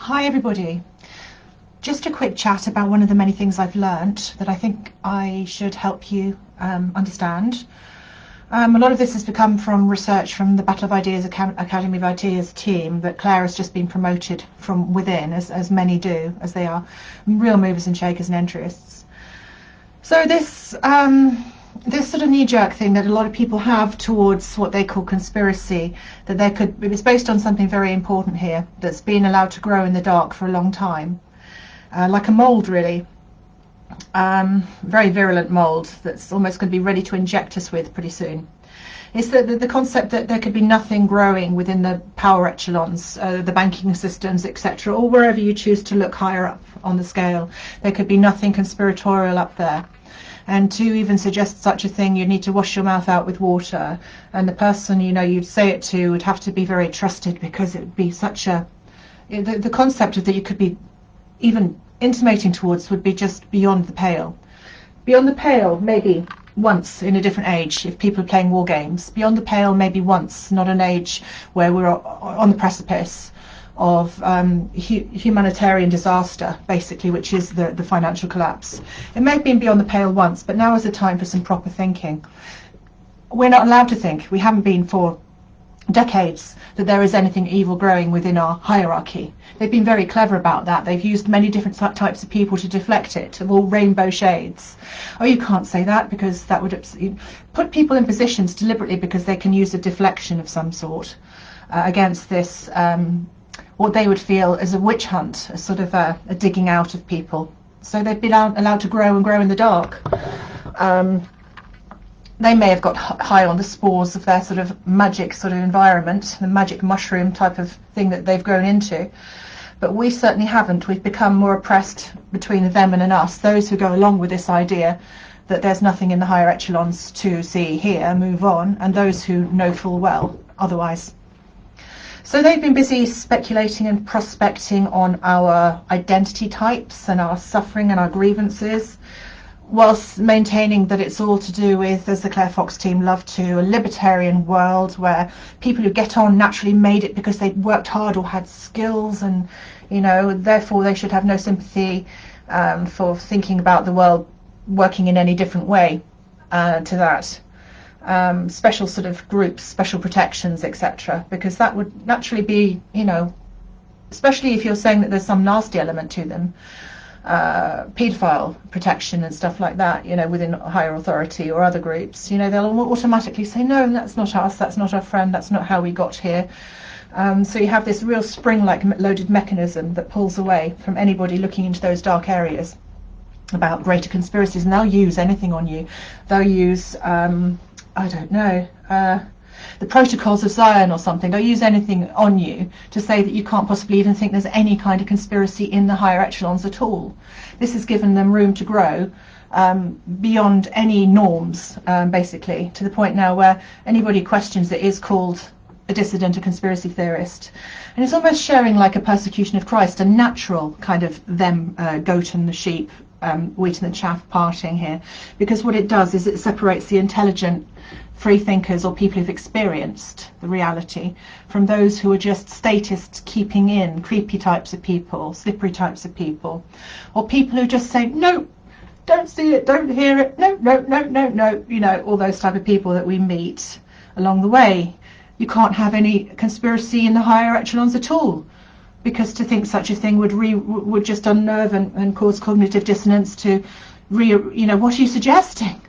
Hi everybody. Just a quick chat about one of the many things I've learnt that I think I should help you understand. A lot of this has become from research from the Battle of Ideas Academy of Ideas team that Claire has just been promoted from within, as many do, as they are real movers and shakers and interests. So this sort of knee-jerk thing that a lot of people have towards what they call conspiracy, that it's based on something very important here that's been allowed to grow in the dark for a long time, like a mold really, very virulent mold that's almost going to be ready to inject us with pretty soon. It's the concept that there could be nothing growing within the power echelons, the banking systems, etc., or wherever you choose to look higher up on the scale. There could be nothing conspiratorial up there. And to even suggest such a thing, you'd need to wash your mouth out with water, and the person you'd say it to would have to be very trusted, because it would be such a the concept of that you could be even intimating towards would be just beyond the pale. Beyond the pale, maybe once in a different age, if people are playing war games. Beyond the pale, maybe once, not an age where we're on the precipice of humanitarian disaster, basically, which is the financial collapse. It may have been beyond the pale once, but now is the time for some proper thinking. We're not allowed to think, we haven't been for decades, that there is anything evil growing within our hierarchy. They've been very clever about that. They've used many different types of people to deflect it, of all rainbow shades. Oh, you can't say that because that would put people in positions deliberately because they can use a deflection of some sort against this what they would feel as a witch hunt, a sort of a digging out of people. So they've been allowed to grow and grow in the dark. They may have got high on the spores of their sort of magic sort of environment, the magic mushroom type of thing that they've grown into. But we certainly haven't. We've become more oppressed between them and us, those who go along with this idea that there's nothing in the higher echelons to see here, move on, and those who know full well otherwise. So they've been busy speculating and prospecting on our identity types and our suffering and our grievances, whilst maintaining that it's all to do with, as the Claire Fox team love to, a libertarian world where people who get on naturally made it because they worked hard or had skills, and therefore they should have no sympathy for thinking about the world working in any different way to that. Special sort of groups, special protections, etc., because that would naturally be, especially if you're saying that there's some nasty element to them, paedophile protection and stuff like that, within higher authority or other groups, they'll automatically say, no, that's not us, that's not our friend, that's not how we got here. So you have this real spring-like loaded mechanism that pulls away from anybody looking into those dark areas about greater conspiracies, and they'll use anything on you. They'll use I don't know, the protocols of Zion or something. They'll use anything on you to say that you can't possibly even think there's any kind of conspiracy in the higher echelons at all. This has given them room to grow beyond any norms, basically, to the point now where anybody questions it is called a dissident, a conspiracy theorist. And it's almost showing like a persecution of Christ, a natural kind of them, goat and the sheep, wheat and the chaff parting here, because what it does is it separates the intelligent free thinkers or people who've experienced the reality from those who are just statists keeping in creepy types of people, slippery types of people, or people who just say, no, don't see it, don't hear it, no, no, no, no, no, all those type of people that we meet along the way. You can't have any conspiracy in the higher echelons at all, because to think such a thing would just unnerve and cause cognitive dissonance to what are you suggesting?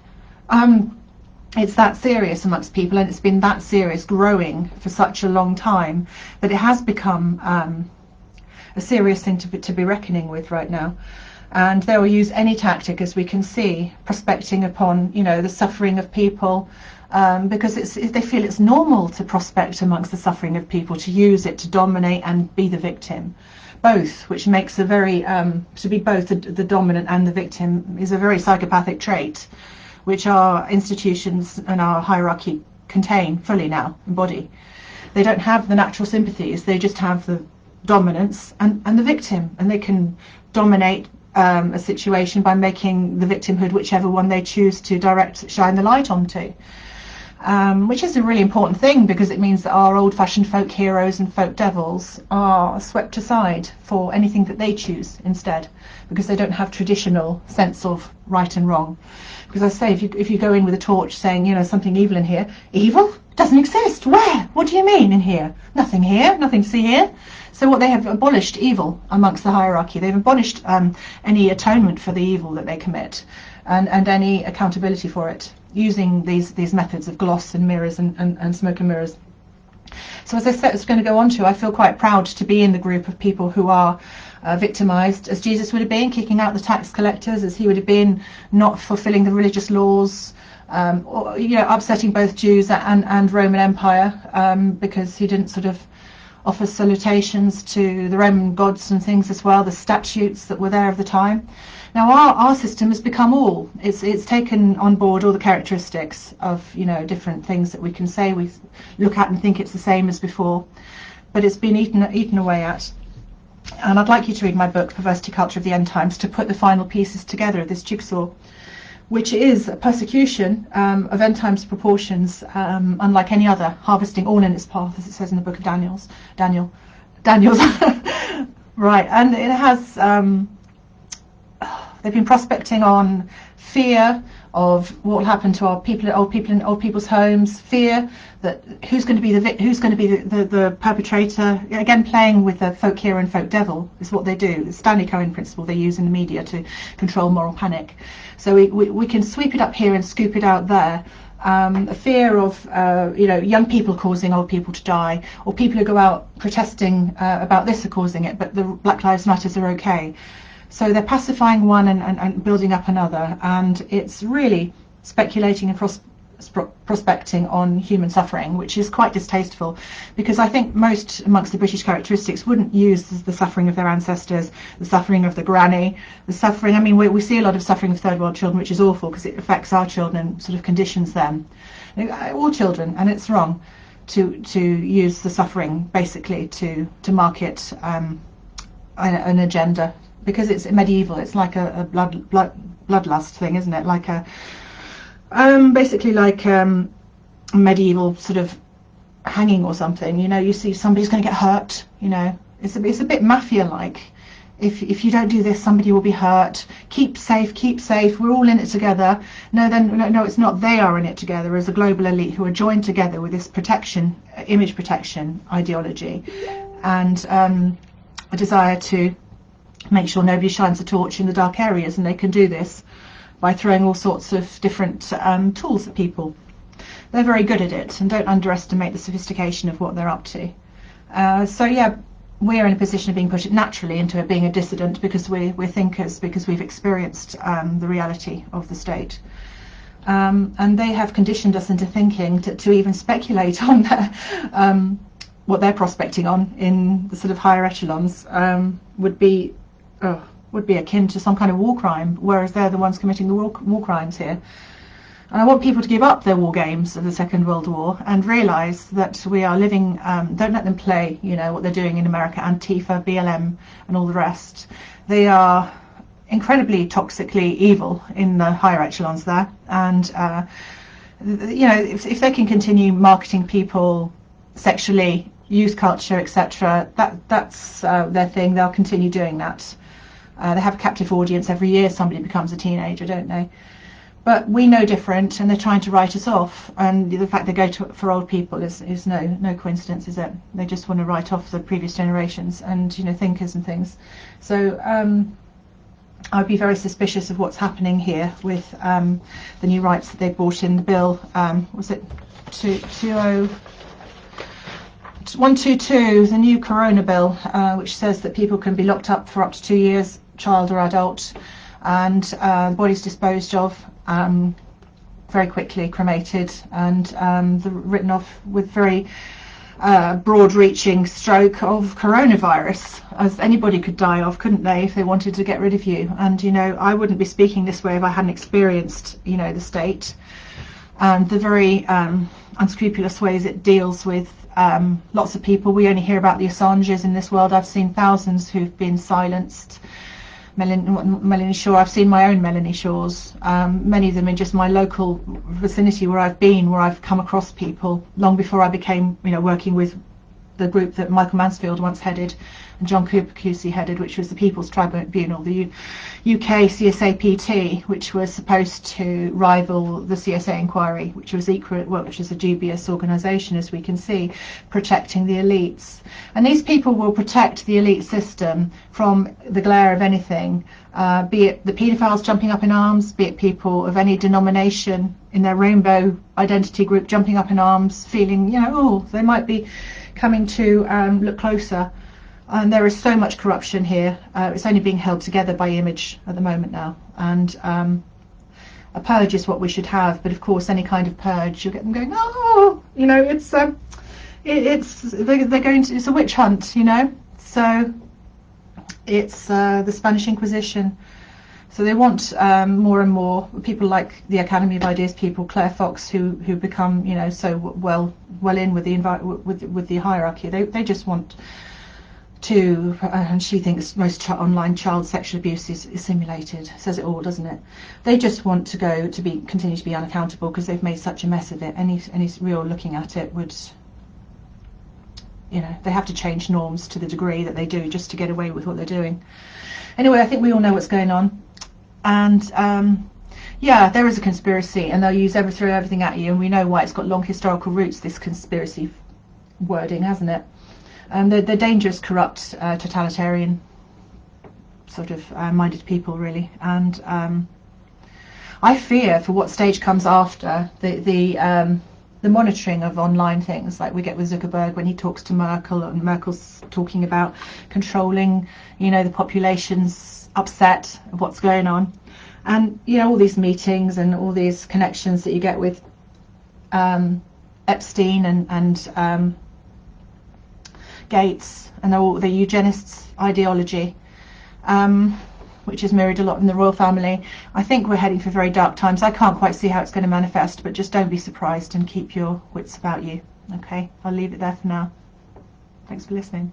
It's that serious amongst people, and it's been that serious, growing for such a long time, that it has become a serious thing to be reckoning with right now. And they will use any tactic, as we can see, prospecting upon the suffering of people, because they feel it's normal to prospect amongst the suffering of people, to use it to dominate and be the victim, both, which makes a very to be both the dominant and the victim is a very psychopathic trait, which our institutions and our hierarchy contain fully now, embody. They don't have the natural sympathies, they just have the dominance and the victim, and they can dominate a situation by making the victimhood whichever one they choose to shine the light onto. which is a really important thing because it means that our old-fashioned folk heroes and folk devils are swept aside for anything that they choose instead, because they don't have traditional sense of right and wrong. Because I say, if you go in with a torch saying, you know, something evil in here, evil doesn't exist. Where? What do you mean in here? Nothing here, nothing to see here. So what they have abolished evil amongst the hierarchy. They've abolished any atonement for the evil that they commit, and any accountability for it, using these methods of gloss and mirrors and smoke and mirrors. So as I said, it's going to go on to, I feel quite proud to be in the group of people who are victimized, as Jesus would have been, kicking out the tax collectors, as he would have been not fulfilling the religious laws, or, you know, upsetting both Jews and Roman Empire, because he didn't sort of offer salutations to the Roman gods and things as well, the statutes that were there of the time. Now our system has become all. It's taken on board all the characteristics of, you know, different things that we can say we look at and think it's the same as before, but it's been eaten away at. And I'd like you to read my book, Perversity, Culture of the End Times, to put the final pieces together of this jigsaw, which is a persecution of end times proportions, unlike any other, harvesting all in its path, as it says in the book of Daniel's. Right, and it has, they've been prospecting on fear of what will happen to our people, old people's homes, fear that who's going to be the perpetrator. Again, playing with the folk hero and folk devil is what they do. The Stanley Cohen principle they use in the media to control moral panic. So we can sweep it up here and scoop it out there. A fear of you know, young people causing old people to die, or people who go out protesting about this are causing it, but the Black Lives Matters are okay. So they're pacifying one and building up another, and it's really speculating and prospecting on human suffering, which is quite distasteful, because I think most amongst the British characteristics wouldn't use the suffering of their ancestors, the suffering of the granny, the suffering, I mean, we see a lot of suffering of third world children, which is awful because it affects our children and sort of conditions them, all children, and it's wrong to use the suffering basically to market an agenda, because it's medieval. It's like a bloodlust thing, isn't it? Like a basically like medieval sort of hanging or something. You know, you see somebody's going to get hurt. You know, it's a bit mafia-like. If you don't do this, somebody will be hurt. Keep safe. We're all in it together. No, it's not. They are in it together as a global elite who are joined together with this protection, image protection ideology, and a desire to make sure nobody shines a torch in the dark areas, and they can do this by throwing all sorts of different tools at people. They're very good at it, and don't underestimate the sophistication of what they're up to. So yeah, we're in a position of being pushed naturally into being a dissident because we're thinkers, because we've experienced the reality of the state. And they have conditioned us into thinking to even speculate on what they're prospecting on in the sort of higher echelons would be akin to some kind of war crime, whereas they're the ones committing the war crimes here. And I want people to give up their war games of the Second World War and realise that we are living, don't let them play, you know, what they're doing in America, Antifa, BLM and all the rest. They are incredibly toxically evil in the higher echelons there, and you know, if they can continue marketing people sexually, youth culture, etc., that's their thing. They'll continue doing that. They have a captive audience every year. Somebody becomes a teenager, don't they? But we know different, and they're trying to write us off. And the fact they go for old people is no coincidence, is it? They just want to write off the previous generations and, you know, thinkers and things. So I'd be very suspicious of what's happening here with the new rights that they brought in the bill. Was it 122, the new Corona bill, which says that people can be locked up for up to 2 years, child or adult, and the body's disposed of very quickly, cremated, and written off with very broad-reaching stroke of coronavirus, as anybody could die of, couldn't they, if they wanted to get rid of you. And, you know, I wouldn't be speaking this way if I hadn't experienced, you know, the state and the very unscrupulous ways it deals with lots of people. We only hear about the Assanges in this world. I've seen thousands who've been silenced. Melanie Shaw. I've seen my own Melanie Shaws, many of them in just my local vicinity where I've been, where I've come across people long before I became, working with the group that Michael Mansfield once headed and John Cooper-Pusey headed, which was the People's Tribunal, the UK CSAPT, which was supposed to rival the CSA inquiry, which was which is a dubious organisation, as we can see, protecting the elites. And these people will protect the elite system from the glare of anything, be it the paedophiles jumping up in arms, be it people of any denomination in their rainbow identity group jumping up in arms, feeling, they might be coming to look closer. And there is so much corruption here. It's only being held together by image at the moment now. And a purge is what we should have. But of course, any kind of purge, you'll get them going, it's it's a witch hunt, So it's the Spanish Inquisition. So they want more and more people like the Academy of Ideas people, Claire Fox, who become so well in with the hierarchy. They just want to, and she thinks most online child sexual abuse is simulated. Says it all, doesn't it? They just want to continue to be unaccountable because they've made such a mess of it. Any real looking at it would, they have to change norms to the degree that they do just to get away with what they're doing. Anyway, I think we all know what's going on. And there is a conspiracy, and they'll throw everything at you, and we know why. It's got long historical roots, this conspiracy wording, hasn't it? They're dangerous, corrupt, totalitarian sort of minded people, really. And I fear for what stage comes after the monitoring of online things, like we get with Zuckerberg when he talks to Merkel, and Merkel's talking about controlling, the population's upset of what's going on. And, all these meetings and all these connections that you get with Epstein and Gates and all the eugenists' ideology, which is mirrored a lot in the royal family. I think we're heading for very dark times. I can't quite see how it's going to manifest, but just don't be surprised and keep your wits about you. Okay, I'll leave it there for now. Thanks for listening.